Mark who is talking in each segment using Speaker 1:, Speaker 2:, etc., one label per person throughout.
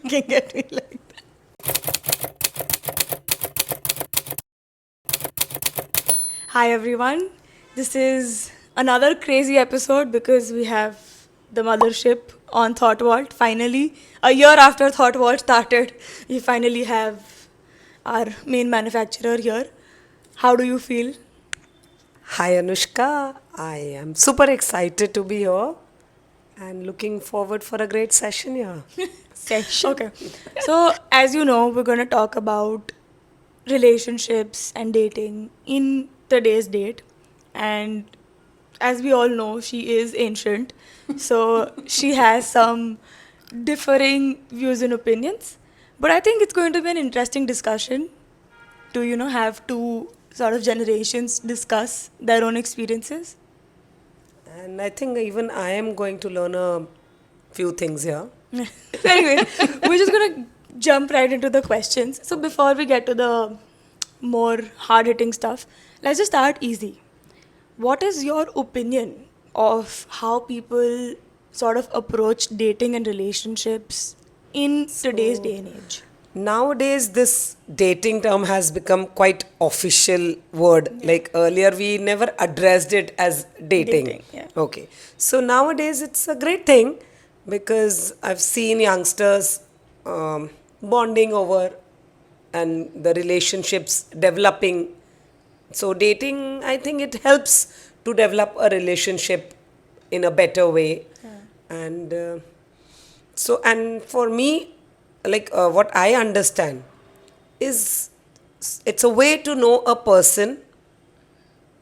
Speaker 1: looking at me like that. Hi everyone. This is another crazy episode because we have the mothership on Thought Vault. Finally, a year after Thought Vault started, we finally have our main manufacturer here. How do you feel?
Speaker 2: Hi Anushka, I am super excited to be here and looking forward for a great session here. Session?
Speaker 1: Okay. So, as you know, we're going to talk about relationships and dating in today's date. And as we all know, she is ancient. So, she has some differing views and opinions. But I think it's going to be an interesting discussion to, have two sort of generations discuss their own experiences.
Speaker 2: And I think even I am going to learn a few things here.
Speaker 1: Anyway, we're just gonna jump right into the questions. So before we get to the more hard-hitting stuff, let's just start easy. What is your opinion of how people sort of approach dating and relationships in today's day and age?
Speaker 2: Nowadays, this dating term has become quite official word. Like earlier, we never addressed it as dating.
Speaker 1: Dating, yeah.
Speaker 2: Okay. So nowadays, it's a great thing because I've seen youngsters bonding over and the relationships developing. So dating, I think it helps to develop a relationship in a better way. And and for me, what I understand is it's a way to know a person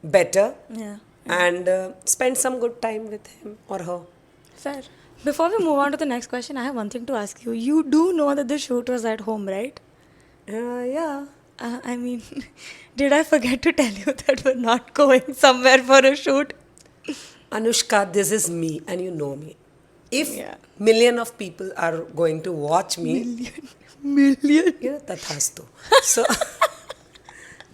Speaker 2: better
Speaker 1: Yeah.
Speaker 2: and spend some good time with him or her.
Speaker 1: Fair. Before we move on to the next question, I have one thing to ask you. You do know that the shoot was at home, right?
Speaker 2: Yeah.
Speaker 1: I mean, did I forget to tell you that we're not going somewhere for a shoot?
Speaker 2: Anushka, this is me and you know me. If
Speaker 1: Yeah.
Speaker 2: million of people are going to watch me,
Speaker 1: Million.
Speaker 2: tathastu. So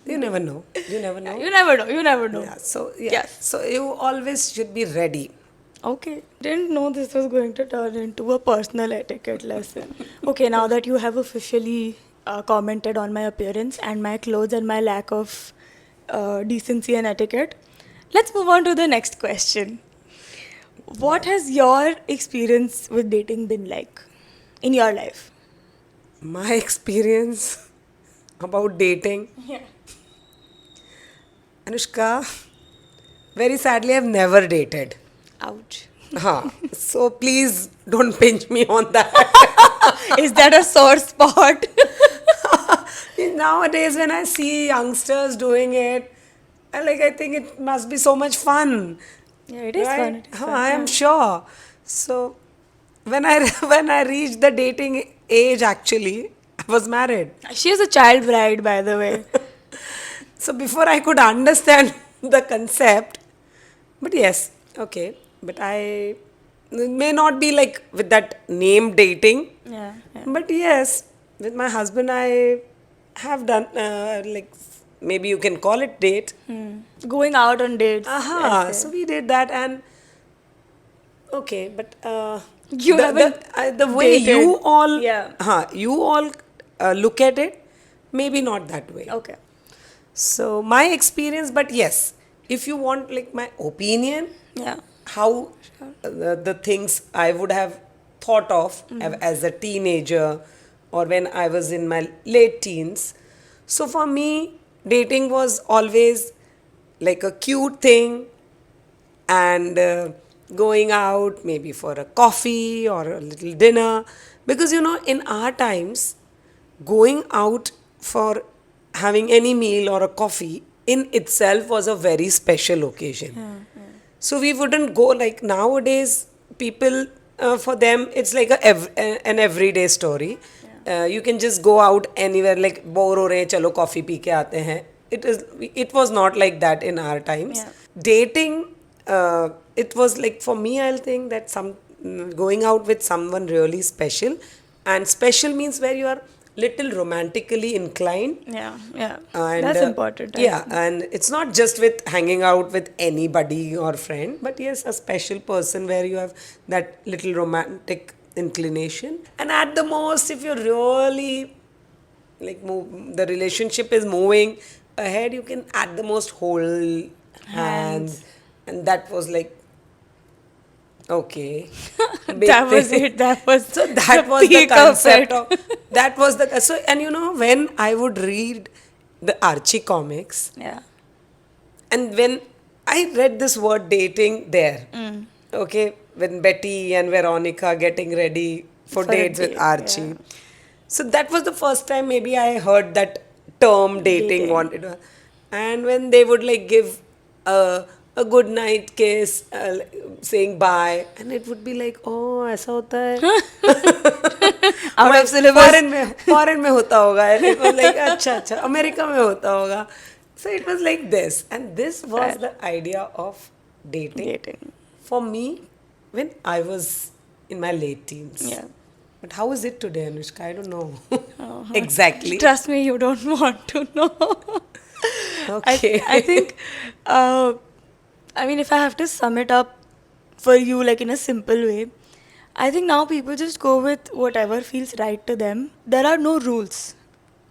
Speaker 2: you never know. You never know.
Speaker 1: You never know. You never know.
Speaker 2: Yeah. So yeah.
Speaker 1: Yes.
Speaker 2: So you always should be ready.
Speaker 1: Okay. Didn't know this was going to turn into a personal etiquette lesson. Okay, now that you have officially commented on my appearance and my clothes and my lack of decency and etiquette, let's move on to the next question. What has your experience with dating been like in your life?
Speaker 2: My experience about dating,
Speaker 1: Yeah.
Speaker 2: Anushka, very sadly, I've never dated.
Speaker 1: Ouch.
Speaker 2: So please don't pinch me on that.
Speaker 1: Is that a sore spot?
Speaker 2: Nowadays, when I see youngsters doing it, I think it must be so much fun.
Speaker 1: Yeah, it is fun. It is fun.
Speaker 2: I am
Speaker 1: Yeah.
Speaker 2: sure. So when I when I reached the dating age, actually, I was married.
Speaker 1: She is a child bride, by the way.
Speaker 2: So before I could understand the concept, but yes, okay. But I it may not be like with that name dating,
Speaker 1: Yeah. Yeah.
Speaker 2: but yes, with my husband, I have done maybe you can call it date.
Speaker 1: Going out on dates.
Speaker 2: Aha,
Speaker 1: let's say.
Speaker 2: so we did that and okay, but
Speaker 1: You haven't
Speaker 2: the way
Speaker 1: dated.
Speaker 2: you all
Speaker 1: Yeah.
Speaker 2: you all look at it, maybe not that way.
Speaker 1: Okay.
Speaker 2: So my experience, but yes, if you want like my opinion,
Speaker 1: Yeah.
Speaker 2: how the things I would have thought of as a teenager or when I was in my late teens. So for me, dating was always like a cute thing and going out maybe for a coffee or a little dinner. Because in our times, going out for having any meal or a coffee in itself was a very special occasion. So we wouldn't go like nowadays, people, for them, it's like an everyday story. You can just go out anywhere, like bore ho rahe hain, chalo coffee pee ke aate hain. It was not like that in our times.
Speaker 1: Yeah.
Speaker 2: Dating, it was like for me, I'll think that going out with someone really special, and special means where you are little romantically inclined.
Speaker 1: Yeah. Yeah.
Speaker 2: And
Speaker 1: That's important. I
Speaker 2: yeah,
Speaker 1: think.
Speaker 2: and it's not just with hanging out with anybody or friend, but yes, a special person where you have that little romantic inclination. And at the most, if you're really like the relationship is moving ahead, you can at the most hold hands.
Speaker 1: Hands.
Speaker 2: And that was like, okay, big
Speaker 1: That was
Speaker 2: thing.
Speaker 1: it. That was
Speaker 2: So
Speaker 1: the
Speaker 2: that was the
Speaker 1: peak of
Speaker 2: concept
Speaker 1: it.
Speaker 2: of, that was the, so, and when I would read the Archie comics,
Speaker 1: Yeah.
Speaker 2: and when I read this word dating there, okay, when Betty and Veronica getting ready for
Speaker 1: For a
Speaker 2: dates with
Speaker 1: date. Yeah.
Speaker 2: Archie. So that was the first time maybe I heard that term dating
Speaker 1: Dating.
Speaker 2: wanted. And when they would like give a good night kiss, saying bye, and it would be like, oh, ऐसा होता है.
Speaker 1: Out
Speaker 2: My
Speaker 1: of syllabus.
Speaker 2: foreign में होता होगा. And it was like, अच्छा अच्छा, America में होता होगा. So it was like this, and this was
Speaker 1: Fair.
Speaker 2: the idea of dating
Speaker 1: Dating.
Speaker 2: for me when I was in my late teens.
Speaker 1: Yeah.
Speaker 2: But how is it today, Anushka? I don't know.
Speaker 1: Oh,
Speaker 2: Exactly.
Speaker 1: trust me, you don't want to know. I
Speaker 2: Okay.
Speaker 1: think, uh, I mean, if I have to sum it up for you, like in a simple way, I think now people just go with whatever feels right to them. There are no rules,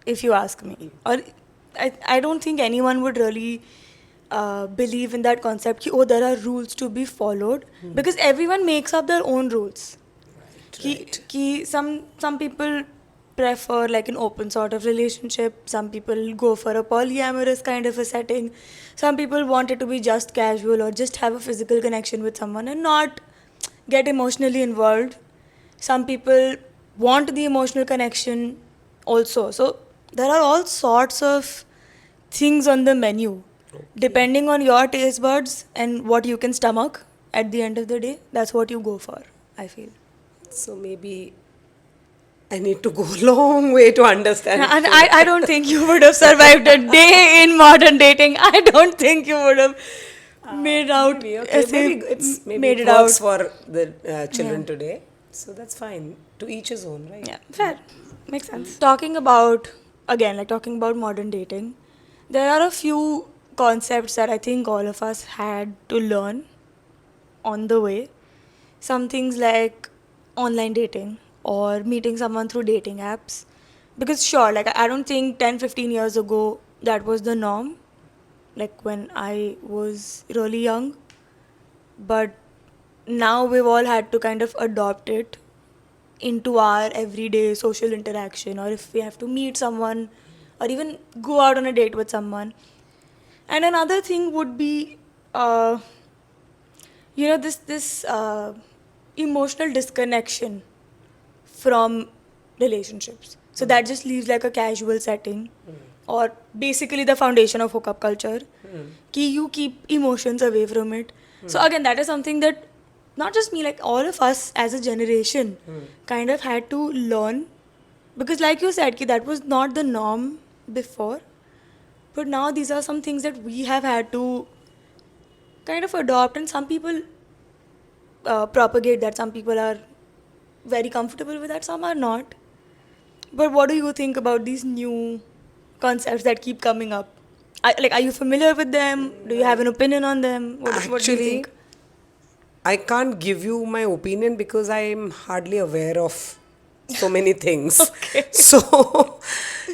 Speaker 1: if you ask me. Or I don't think anyone would really believe in that concept, ki, oh, there are rules to be followed. Because everyone makes up their own rules.
Speaker 2: Right.
Speaker 1: Some people prefer like an open sort of relationship. Some people go for a polyamorous kind of a setting. Some people want it to be just casual or just have a physical connection with someone and not get emotionally involved. Some people want the emotional connection also. So there are all sorts of things on the menu. Depending on your taste buds and what you can stomach at the end of the day, that's what you go for, I feel.
Speaker 2: So maybe I need to go a long way to understand.
Speaker 1: And I don't think you would have survived a day in modern dating. I don't think you would have made out,
Speaker 2: Maybe, okay. Maybe
Speaker 1: made
Speaker 2: it
Speaker 1: it
Speaker 2: works
Speaker 1: out.
Speaker 2: for the children
Speaker 1: Yeah.
Speaker 2: today. So that's fine. To each his own, right?
Speaker 1: Yeah, fair. Makes sense. Talking about modern dating, there are a few concepts that I think all of us had to learn on the way. Some things like online dating or meeting someone through dating apps. Because, sure, like I don't think 10, 15 years ago that was the norm, like when I was really young. But now we've all had to kind of adopt it into our everyday social interaction, or if we have to meet someone or even go out on a date with someone. And another thing would be, uh, this emotional disconnection from relationships. So that just leaves like a casual setting, or basically the foundation of hookup culture. Ki you keep emotions away from it. So again, that is something that not just me, like all of us as a generation kind of had to learn, because like you said, ki that was not the norm before, but now these are some things that we have had to kind of adopt, and some people propagate that. Some people are very comfortable with that, some are not. But what do you think about these new concepts that keep coming up? Are you familiar with them? Do you have an opinion on them? What do you
Speaker 2: Actually,
Speaker 1: think?
Speaker 2: I can't give you my opinion because I'm hardly aware of so many things.
Speaker 1: Okay.
Speaker 2: So,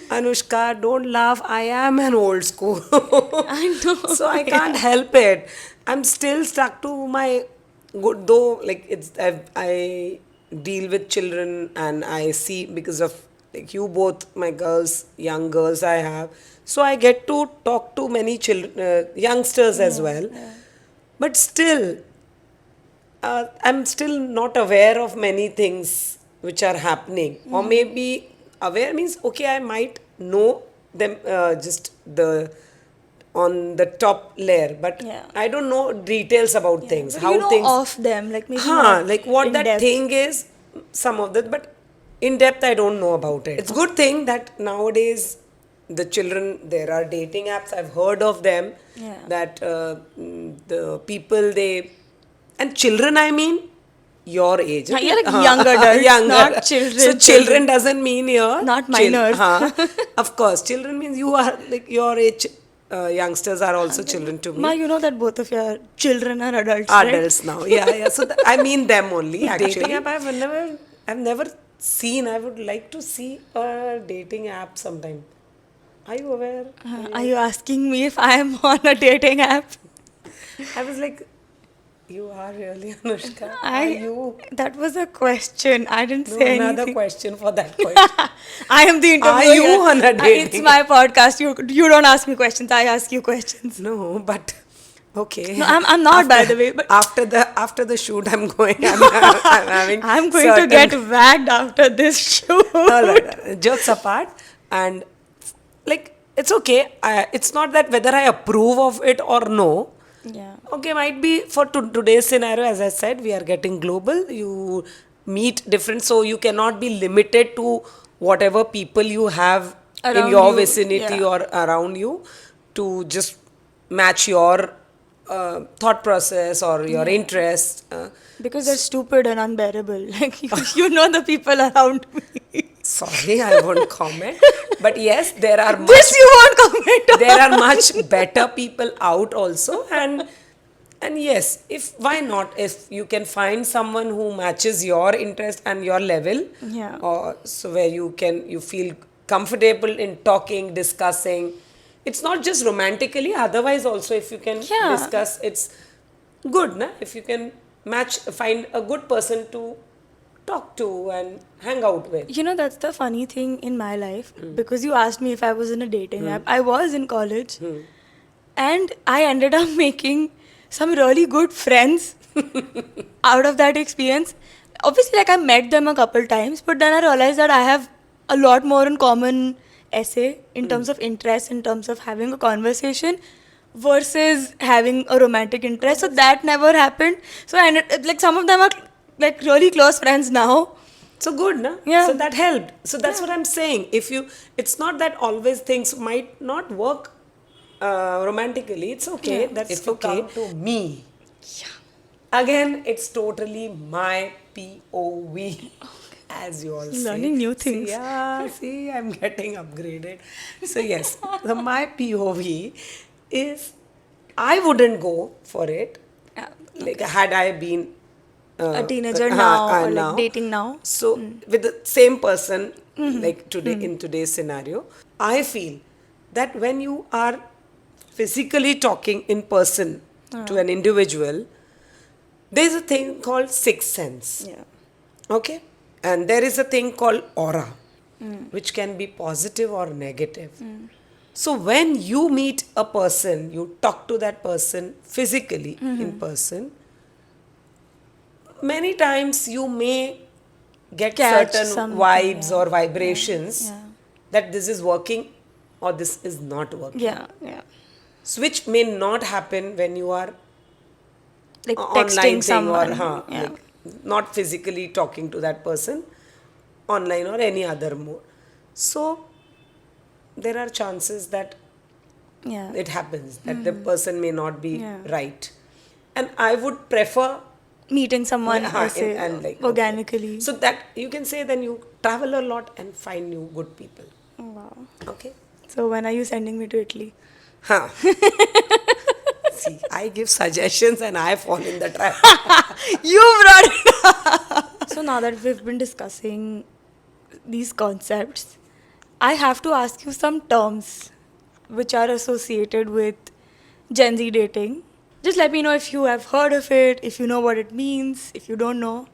Speaker 2: Anushka, don't laugh. I am an old school.
Speaker 1: I know.
Speaker 2: So I can't
Speaker 1: Yeah.
Speaker 2: help it. I'm still stuck to my good, though, like I deal with children and I see because of like you both, my girls, young girls I have. So I get to talk to many children, youngsters as
Speaker 1: Yeah,
Speaker 2: well.
Speaker 1: yeah.
Speaker 2: But still, I'm still not aware of many things which are happening. Or maybe aware means, okay, I might know them just the on the top layer, but
Speaker 1: Yeah.
Speaker 2: I don't know details about
Speaker 1: Yeah.
Speaker 2: things.
Speaker 1: But
Speaker 2: How
Speaker 1: you know
Speaker 2: things,
Speaker 1: of them, like maybe
Speaker 2: huh?
Speaker 1: not
Speaker 2: Like what
Speaker 1: in
Speaker 2: that
Speaker 1: depth.
Speaker 2: thing is, some of that, but in depth, I don't know about it. It's good thing that nowadays the children, there are dating apps. I've heard of them.
Speaker 1: Yeah.
Speaker 2: That the people they, and children, I mean your age,
Speaker 1: Yeah,
Speaker 2: okay?
Speaker 1: like young adults,
Speaker 2: Younger.
Speaker 1: not
Speaker 2: So
Speaker 1: children.
Speaker 2: children doesn't mean your
Speaker 1: Not minors.
Speaker 2: Of course, children means you are like your age. Youngsters are also children to
Speaker 1: Ma,
Speaker 2: me.
Speaker 1: you know that both of your children are adults, right?
Speaker 2: Adults now, yeah, yeah. So I mean them only
Speaker 1: Dating
Speaker 2: actually.
Speaker 1: app,
Speaker 2: I've never I've never seen. I would like to see a dating app sometime. Are you aware?
Speaker 1: Are you asking me if I am on a dating app?
Speaker 2: I was like, you are really Anushka. Are
Speaker 1: I
Speaker 2: you?
Speaker 1: that was a question. I didn't
Speaker 2: No,
Speaker 1: say
Speaker 2: another
Speaker 1: anything.
Speaker 2: question for that question.
Speaker 1: I am the
Speaker 2: Are
Speaker 1: interviewer
Speaker 2: you
Speaker 1: here.
Speaker 2: on a
Speaker 1: It's
Speaker 2: dating
Speaker 1: my podcast. You don't ask me questions. I ask you questions.
Speaker 2: No, but okay.
Speaker 1: No, I'm not, by the way. But
Speaker 2: After the shoot, I'm going. I'm having
Speaker 1: I'm going to
Speaker 2: certain.
Speaker 1: get wagged after this shoot.
Speaker 2: All right. Jokes apart, and like it's okay. It's not that whether I approve of it or no.
Speaker 1: Yeah.
Speaker 2: Okay, might be for today's scenario, as I said, we are getting global. You meet different, so you cannot be limited to whatever people you have in
Speaker 1: Around
Speaker 2: your
Speaker 1: you.
Speaker 2: vicinity
Speaker 1: Yeah.
Speaker 2: or around you to just match your thought process or your
Speaker 1: Yeah.
Speaker 2: interest.
Speaker 1: Because they're stupid and unbearable. Like you know the people around me.
Speaker 2: Sorry, I won't comment. But yes,
Speaker 1: This you won't comment
Speaker 2: there are
Speaker 1: on.
Speaker 2: much better people out also, and yes, if why not, if you can find someone who matches your interest and your level,
Speaker 1: Yeah.
Speaker 2: or so where you feel comfortable in talking, discussing. It's not just romantically, otherwise also if you can
Speaker 1: Yeah.
Speaker 2: discuss, it's good na, if you can find a good person to talk to and hang out with.
Speaker 1: You know, that's the funny thing in my life. Because you asked me if I was in a dating app. I was in college. And I ended up making some really good friends out of that experience. Obviously, like I met them a couple times, but then I realized that I have a lot more in common essay in terms of interest, in terms of having a conversation versus having a romantic interest. So that never happened. So I ended like some of them are like really close friends now.
Speaker 2: So good, na?
Speaker 1: Yeah.
Speaker 2: So that helped. So that's what I'm saying. It's not that always things might not work romantically. It's okay.
Speaker 1: Yeah.
Speaker 2: That's if okay. You come to me, again, it's totally my POV. As you all say.
Speaker 1: Learning new things.
Speaker 2: See, I'm getting upgraded. So yes, my POV is I wouldn't go for it.
Speaker 1: Yeah.
Speaker 2: Like had I been
Speaker 1: A teenager now or
Speaker 2: now.
Speaker 1: like dating now.
Speaker 2: So with the same person, like today in today's scenario, I feel that when you are physically talking in person to an individual, there is a thing called sixth sense.
Speaker 1: Yeah.
Speaker 2: Okay? And there is a thing called aura, which can be positive or negative. So when you meet a person, you talk to that person physically in person, many times you may get
Speaker 1: Catch
Speaker 2: certain
Speaker 1: something,
Speaker 2: vibes
Speaker 1: yeah.
Speaker 2: or vibrations
Speaker 1: Yeah.
Speaker 2: that this is working or this is not working.
Speaker 1: Yeah. Yeah.
Speaker 2: So which may not happen when you are
Speaker 1: Like
Speaker 2: online
Speaker 1: texting
Speaker 2: thing
Speaker 1: someone.
Speaker 2: or
Speaker 1: Yeah.
Speaker 2: like not physically talking to that person online or any other mode. So there are chances that
Speaker 1: Yeah.
Speaker 2: it happens that the person may not be
Speaker 1: Yeah.
Speaker 2: right, and I would prefer
Speaker 1: Meeting someone ऐसे
Speaker 2: and like
Speaker 1: organically.
Speaker 2: so that you can say then you travel a lot and find new good people.
Speaker 1: Wow.
Speaker 2: Okay.
Speaker 1: So when are you sending me to Italy?
Speaker 2: Huh. See, I give suggestions and I fall in the trap.
Speaker 1: You brought it up. So now that we've been discussing these concepts, I have to ask you some terms which are associated with Gen Z dating. Just let me know if you have heard of it, if you know what it means, if you don't know.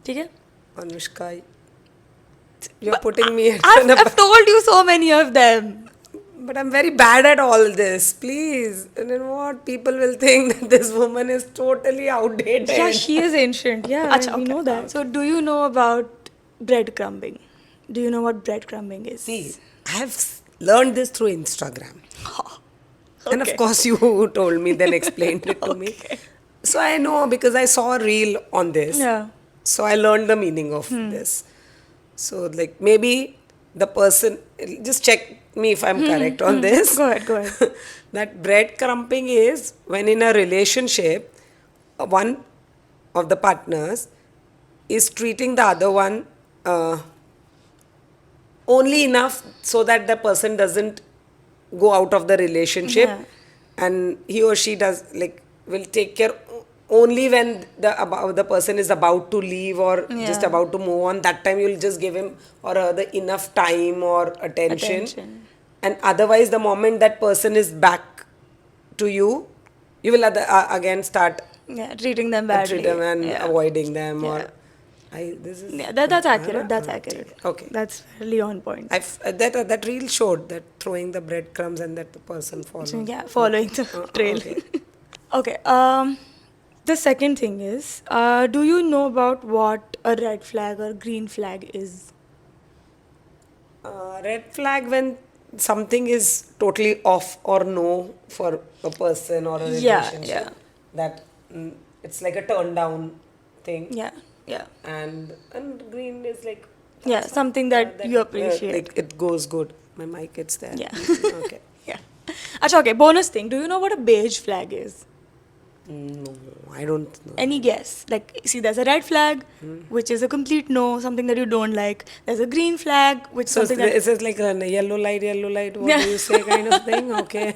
Speaker 1: Okay?
Speaker 2: Anushka, you're putting me in
Speaker 1: I've told you so many of them.
Speaker 2: but I'm very bad at all this. Please. And then what? People will think that this woman is totally outdated.
Speaker 1: Yeah, she is ancient. Yeah,
Speaker 2: Achha,
Speaker 1: we
Speaker 2: okay.
Speaker 1: know that. So do you know about breadcrumbing? Do you know what breadcrumbing is?
Speaker 2: See, I have learned this through Instagram. And of
Speaker 1: Okay.
Speaker 2: course, you told me, then explained it to me. So I know because I saw a reel on this.
Speaker 1: Yeah.
Speaker 2: So I learned the meaning of this. So, like, maybe the person, just check me if I'm correct on this.
Speaker 1: Go ahead.
Speaker 2: That breadcrumbing is when in a relationship, one of the partners is treating the other one only enough so that the person doesn't go out of the relationship,
Speaker 1: Yeah.
Speaker 2: and he or she does like will take care only when the person is about to leave or just
Speaker 1: Yeah.
Speaker 2: about to move on, that time you'll just give him or her the enough time or attention.
Speaker 1: Attention.
Speaker 2: And otherwise, the moment that person is back to you, you will again start
Speaker 1: Yeah, treating them
Speaker 2: treat them
Speaker 1: badly.
Speaker 2: and
Speaker 1: Yeah.
Speaker 2: avoiding them
Speaker 1: Yeah.
Speaker 2: or I this is
Speaker 1: Yeah, that's
Speaker 2: है ना?
Speaker 1: accurate. That's
Speaker 2: हाँ,
Speaker 1: accurate.
Speaker 2: ठीक है. Okay.
Speaker 1: That's really on point.
Speaker 2: That reel showed that throwing the breadcrumbs and that the person
Speaker 1: So,
Speaker 2: follows.
Speaker 1: yeah, following the trail.
Speaker 2: Okay.
Speaker 1: Okay. The second thing is, do you know about what a red flag or green flag is?
Speaker 2: Red flag when something is totally off or no for a person or a
Speaker 1: Yeah, yeah,
Speaker 2: relationship. That it's like a turn down thing.
Speaker 1: yeah, yeah,
Speaker 2: And green is like
Speaker 1: yeah.
Speaker 2: that's
Speaker 1: Something that you appreciate.
Speaker 2: like it goes good. My mic it's there.
Speaker 1: Yeah.
Speaker 2: Okay.
Speaker 1: Yeah. Achha, okay. Bonus thing. Do you know what a beige flag is?
Speaker 2: No, I don't know.
Speaker 1: Any guess? Like, see, there's a red flag, which is a complete no, something that you don't like. There's a green flag, which is
Speaker 2: So
Speaker 1: something that
Speaker 2: it's like a yellow light, what do you say kind of thing? Okay.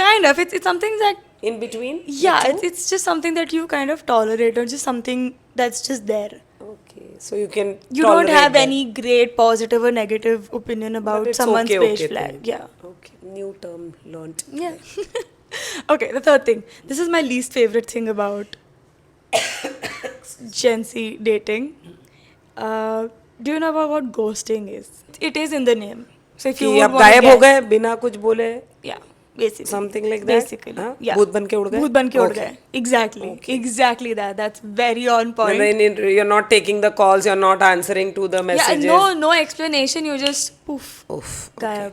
Speaker 1: kind of. It's something that
Speaker 2: In between? the
Speaker 1: yeah.
Speaker 2: two?
Speaker 1: It's just something that you kind of tolerate, or just something that's just there.
Speaker 2: Okay. So you can
Speaker 1: You don't
Speaker 2: tolerate
Speaker 1: have
Speaker 2: that.
Speaker 1: any great positive or negative opinion
Speaker 2: But
Speaker 1: about
Speaker 2: it's
Speaker 1: someone's
Speaker 2: okay,
Speaker 1: beige
Speaker 2: okay
Speaker 1: flag.
Speaker 2: thing.
Speaker 1: Yeah.
Speaker 2: Okay. New term learnt.
Speaker 1: Yeah. Okay, the third thing. This is my least favorite thing about Gen Z dating. Do you know about what ghosting is? It is in the name. So if you
Speaker 2: कि
Speaker 1: would
Speaker 2: आप
Speaker 1: want to
Speaker 2: गायब हो
Speaker 1: guess,
Speaker 2: गए बिना कुछ बोले
Speaker 1: yeah, basically.
Speaker 2: something like that?
Speaker 1: Basically,
Speaker 2: हाँ?
Speaker 1: yeah.
Speaker 2: भूत बन के उड़ गए?
Speaker 1: भूत बन के उड़
Speaker 2: Okay.
Speaker 1: गए. Exactly.
Speaker 2: Okay.
Speaker 1: Exactly that. That's very on
Speaker 2: And
Speaker 1: point.
Speaker 2: then you're not taking the calls, you're not answering to the
Speaker 1: Yeah,
Speaker 2: messages.
Speaker 1: no explanation. You just poof,
Speaker 2: Oof.
Speaker 1: gayab.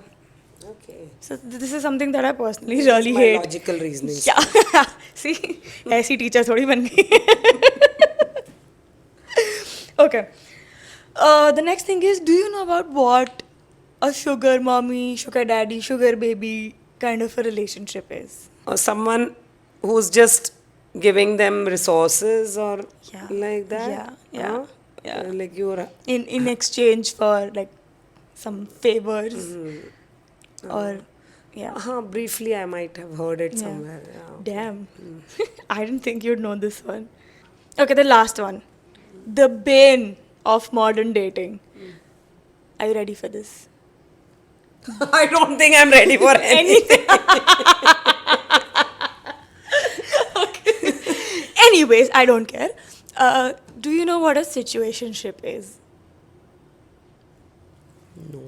Speaker 2: Okay.
Speaker 1: So this is something that I personally
Speaker 2: This is
Speaker 1: really
Speaker 2: my
Speaker 1: hate.
Speaker 2: logical reasoning.
Speaker 1: Yeah. See, ऐसी teacher थोड़ी बन गई. Okay. The next thing is, do you know about what a sugar mommy, sugar daddy, sugar baby kind of a relationship is?
Speaker 2: Or someone who's just giving them resources or
Speaker 1: Yeah.
Speaker 2: like that.
Speaker 1: Yeah, yeah,
Speaker 2: Huh?
Speaker 1: yeah.
Speaker 2: Like you're
Speaker 1: In exchange for like some favors or yeah.
Speaker 2: briefly I might have heard it
Speaker 1: Yeah.
Speaker 2: somewhere. Yeah.
Speaker 1: Damn. I didn't think you'd know this one. Okay, the last one. The bane of modern dating. Are you ready for this?
Speaker 2: I don't think I'm ready for anything.
Speaker 1: Anyways, I don't care. Do you know what a situationship is?
Speaker 2: No.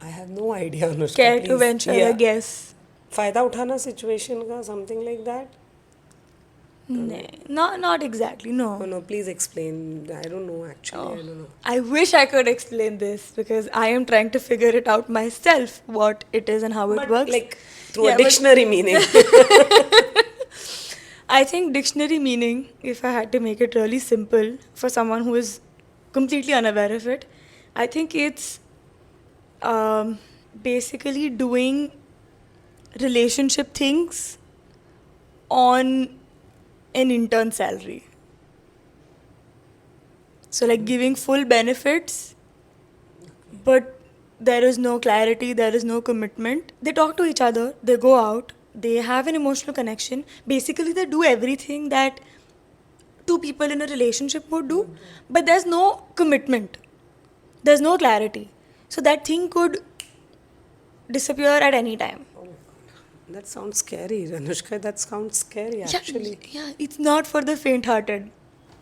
Speaker 2: I have no idea, Anushka.
Speaker 1: Care to
Speaker 2: please.
Speaker 1: venture a guess?
Speaker 2: फायदा उठाना situation का something like that?
Speaker 1: No, not exactly.
Speaker 2: Oh
Speaker 1: No.
Speaker 2: no, please explain. I don't know actually. I don't know.
Speaker 1: I wish I could explain this because I am trying to figure it out myself what it is and how it
Speaker 2: But
Speaker 1: works.
Speaker 2: like through
Speaker 1: Yeah,
Speaker 2: a
Speaker 1: but-
Speaker 2: dictionary meaning.
Speaker 1: I think dictionary meaning, if I had to make it really simple for someone who is completely unaware of it, I think it's basically doing relationship things on an intern salary. So, like giving full benefits, but there is no clarity, there is no commitment. They talk to each other, they go out, they have an emotional connection. Basically, they do everything that two people in a relationship would do, but there's no commitment, there's no clarity. So, that thing could disappear at any time.
Speaker 2: That sounds scary, Anushka. That sounds scary actually.
Speaker 1: Yeah, it's not for the faint hearted.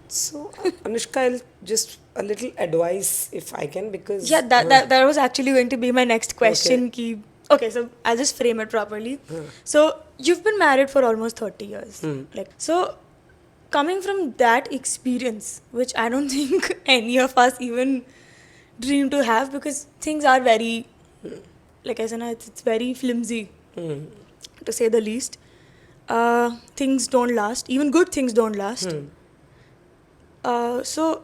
Speaker 2: So, Anushka, I'll just a little advice if I can because
Speaker 1: Yeah, that was actually going to be my next question. Okay, so I'll just frame it properly. So you've been married for almost 30 years. Like so coming from that experience, which I don't think any of us even dream to have because things are very like I said, it's very flimsy to say the least. Things don't last. Even good things don't last. So,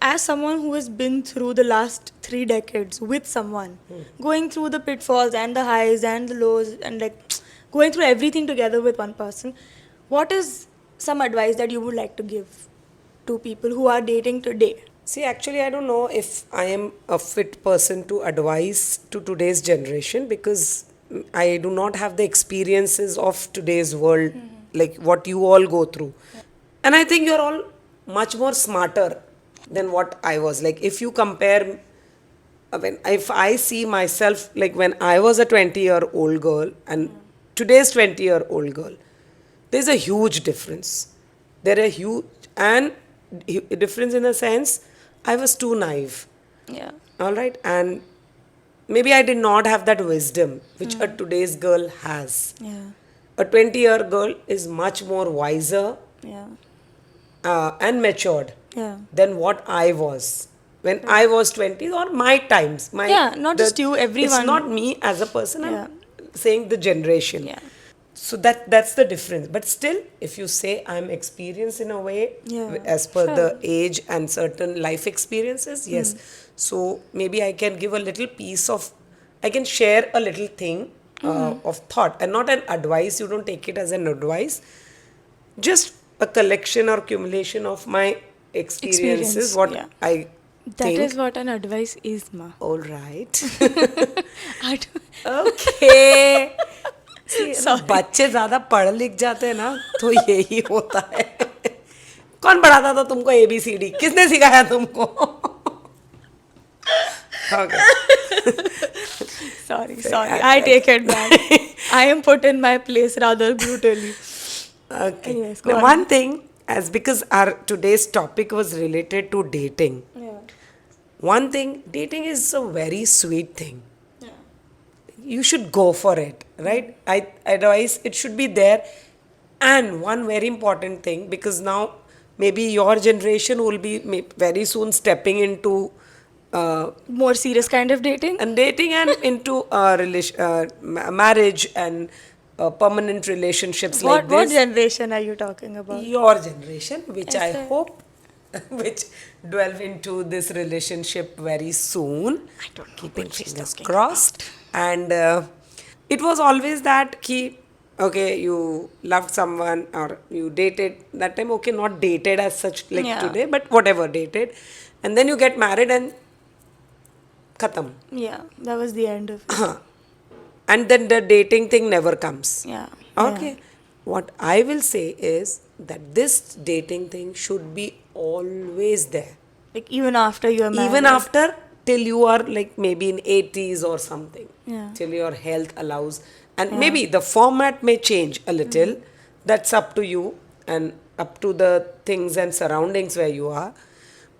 Speaker 1: as someone who has been through the last 3 decades with someone, going through the pitfalls and the highs and the lows, and like going through everything together with one person, what is some advice that you would like to give to people who are dating today?
Speaker 2: See, actually, I don't know if I am a fit person to advise to today's generation because I do not have the experiences of today's world, like what you all go through. And I think you're all much more smarter than what I was. Like, if you compare, if I see myself, like when I was a 20-year-old girl and today's 20-year-old girl, there's a huge difference. There are huge, and difference in the sense I was too naive.
Speaker 1: Yeah.
Speaker 2: All right. And maybe I did not have that wisdom which a today's girl has.
Speaker 1: Yeah.
Speaker 2: A 20-year girl is much more wiser
Speaker 1: Yeah.
Speaker 2: and matured
Speaker 1: Yeah.
Speaker 2: than what I was when I was 20 or my times.
Speaker 1: Yeah, not just you,
Speaker 2: It's
Speaker 1: everyone.
Speaker 2: not me as a person,
Speaker 1: Yeah.
Speaker 2: I'm saying the generation.
Speaker 1: Yeah.
Speaker 2: So that's the difference. But still, if you say I'm experienced in a way,
Speaker 1: Yeah,
Speaker 2: as per
Speaker 1: sure.
Speaker 2: the age and certain life experiences, yes. So maybe I can give a little piece of, I can share a little thing of thought, and not an advice. You don't take it as an advice. Just a collection or accumulation of my experiences.
Speaker 1: Experience,
Speaker 2: What
Speaker 1: yeah.
Speaker 2: I
Speaker 1: That
Speaker 2: think.
Speaker 1: is what an advice is, ma.
Speaker 2: All right.
Speaker 1: I don't-
Speaker 2: Okay. See,
Speaker 1: Sorry.
Speaker 2: बच्चे ज्यादा पढ़ लिख जाते हैं ना तो यही होता है. कौन पढ़ाता था तुमको ABCD? किसने सिखाया तुमको? Okay.
Speaker 1: Sorry. I take it back. I am put in my place rather brutally.
Speaker 2: Okay.
Speaker 1: Anyways, go
Speaker 2: Now,
Speaker 1: on.
Speaker 2: one thing, as because our today's topic was related to dating.
Speaker 1: Yeah.
Speaker 2: One thing, dating is a very sweet thing.
Speaker 1: Yeah.
Speaker 2: You should go for it, right? I advise it should be there. And one very important thing, because now maybe your generation will be very soon stepping into
Speaker 1: More serious kind of dating?
Speaker 2: dating and into marriage and permanent relationships like
Speaker 1: What
Speaker 2: this.
Speaker 1: generation are you talking about?
Speaker 2: Your generation, which I
Speaker 1: Is it?
Speaker 2: hope, which delve into this relationship very soon.
Speaker 1: I don't know
Speaker 2: Keeping
Speaker 1: what she's
Speaker 2: fingers
Speaker 1: talking
Speaker 2: crossed. And it was always that okay, you loved someone or you dated that time. Okay, not dated as such like
Speaker 1: Yeah.
Speaker 2: today, but whatever, dated, and then you get married and khatam.
Speaker 1: Yeah, that was the end of it.
Speaker 2: And then the dating thing never comes.
Speaker 1: Yeah.
Speaker 2: Okay. What I will say is that this dating thing should be always there.
Speaker 1: Like even after you are married.
Speaker 2: Even after, till you are like maybe in 80s or something.
Speaker 1: Yeah.
Speaker 2: Till your health allows. And maybe the format may change a little. That's up to you and up to the things and surroundings where you are.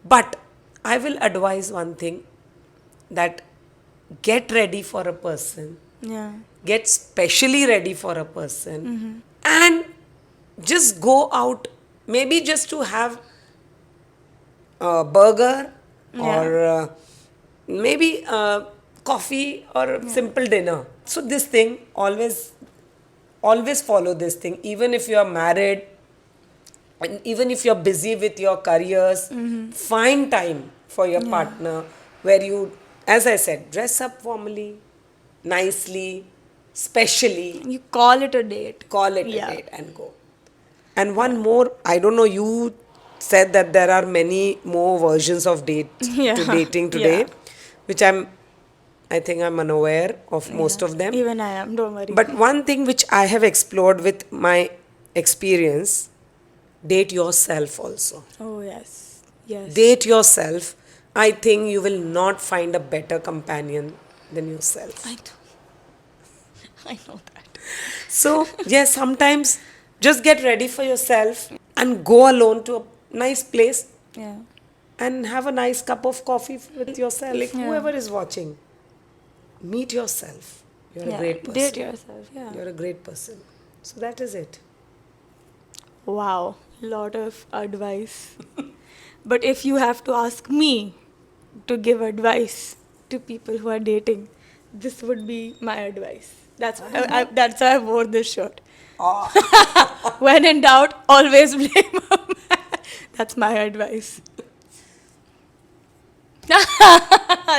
Speaker 2: But I will advise one thing, that get ready for a person.
Speaker 1: Yeah.
Speaker 2: Get specially ready for a person and just go out, maybe just to have a burger or maybe coffee or a simple dinner. So this thing, always follow this thing, even if you are married and even if you're busy with your careers. Find time for your partner where you, as I said, dress up formally, nicely, specially,
Speaker 1: You call it a date.
Speaker 2: call it
Speaker 1: Yeah.
Speaker 2: a date and go. And one more, I don't know, you said that there are many more versions of
Speaker 1: Yeah.
Speaker 2: to dating today,
Speaker 1: Yeah.
Speaker 2: which I think I'm unaware of most of them.
Speaker 1: Even I am, don't worry.
Speaker 2: But one thing which I have explored with my experience, date yourself also.
Speaker 1: Oh, yes. Yes.
Speaker 2: Date yourself. I think you will not find a better companion than yourself.
Speaker 1: I do. I know that.
Speaker 2: So, yes, sometimes just get ready for yourself and go alone to a nice place
Speaker 1: Yeah.
Speaker 2: and have a nice cup of coffee with yourself. Like
Speaker 1: Yeah.
Speaker 2: whoever is watching, meet yourself. You're a great person.
Speaker 1: Date yourself. Yeah.
Speaker 2: You're a great person. So that is it.
Speaker 1: Wow. Lot of advice. But if you have to ask me to give advice to people who are dating, this would be my advice. That's that's why I wore this shirt. When in doubt, always blame a man. That's my advice.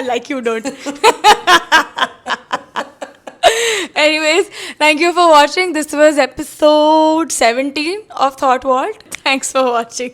Speaker 1: Like you don't. Anyways, thank you for watching. This was episode 17 of Thought Vault. Thanks for watching.